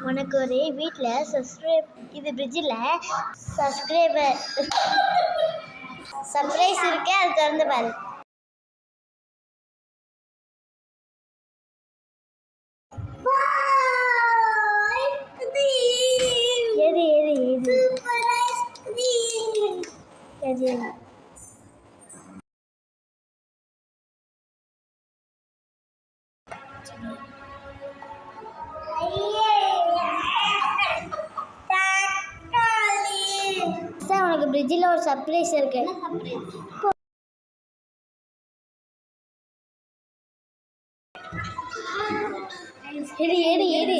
உனக்கு ஒரு வீட்டில் இது பிரிட்ஜில் சர்ப்ரைஸ் இருக்கு, அது திறந்து பாரு. எது எது எது எது உனக்கு பிரிட்ஜில் ஒரு சர்ப்ரைஸ் இருக்கு. எடு எடு எடு.